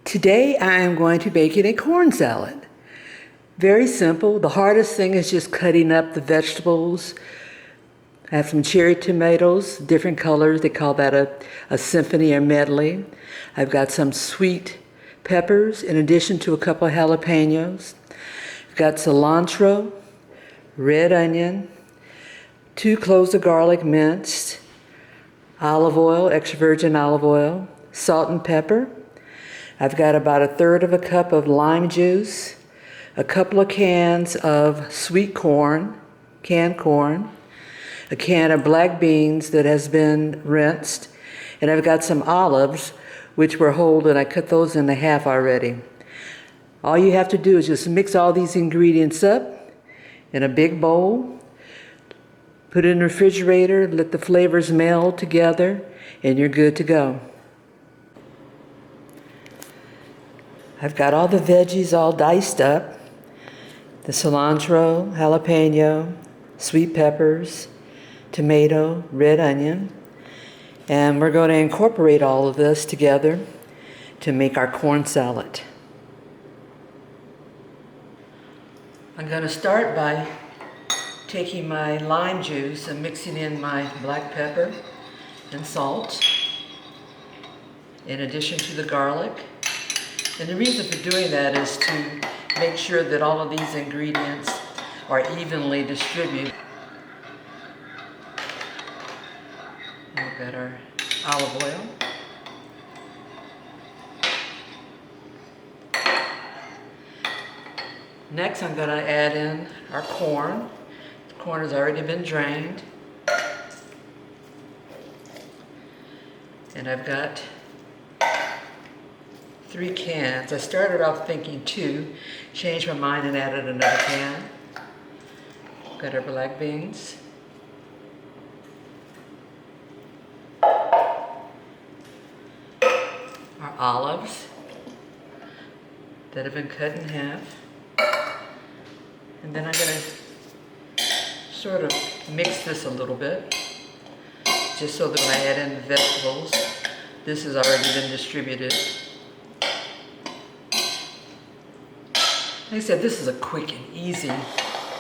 Today I am going to bake a corn salad. Very simple. The hardest thing is just cutting up the vegetables. I have some cherry tomatoes, different colors. They call that a symphony or medley. I've got some sweet peppers in addition to a couple of jalapenos. I've got cilantro, red onion, 2 cloves of garlic minced, olive oil, extra virgin olive oil, salt and pepper. I've got about 1/3 cup of lime juice, a couple of cans of sweet corn, canned corn, a can of black beans that has been rinsed, and I've got some olives, which were whole, and I cut those in half already. All you have to do is just mix all these ingredients up in a big bowl, put it in the refrigerator, let the flavors meld together, and you're good to go. I've got all the veggies all diced up, the cilantro, jalapeno, sweet peppers, tomato, red onion, and we're going to incorporate all of this together to make our corn salad. I'm going to start by taking my lime juice and mixing in my black pepper and salt in addition to the garlic. And the reason for doing that is to make sure that all of these ingredients are evenly distributed. We've got our olive oil. Next, I'm going to add in our corn. The corn has already been drained. And I've got 3 cans. I started off thinking 2, changed my mind and added another can. Got our black beans. Our olives that have been cut in half. And then I'm going to sort of mix this a little bit, just so that when I add in the vegetables, this has already been distributed. Like I said, this is a quick and easy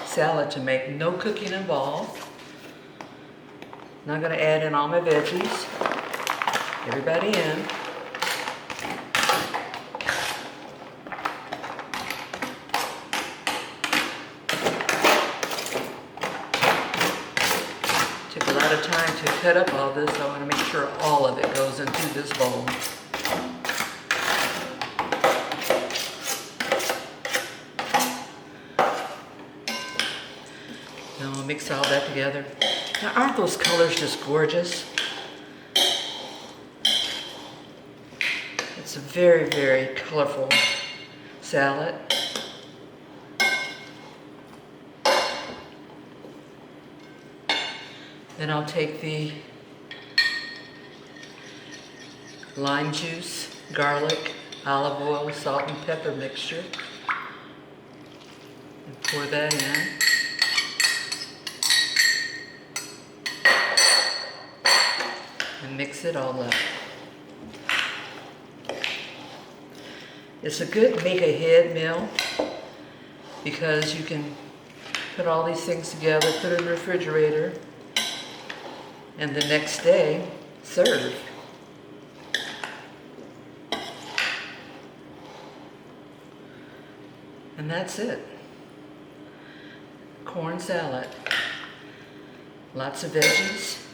salad to make, no cooking involved. Now I'm going to add in all my veggies, everybody in. Took a lot of time to cut up all this, so I want to make sure all of it goes into this bowl. Now we'll mix all that together. Now, aren't those colors just gorgeous? It's a very, very colorful salad. Then I'll take the lime juice, garlic, olive oil, salt and pepper mixture and pour that in. And mix it all up. It's a good make-ahead meal because you can put all these things together, put it in the refrigerator, and the next day serve. And that's it. Corn salad. Lots of veggies.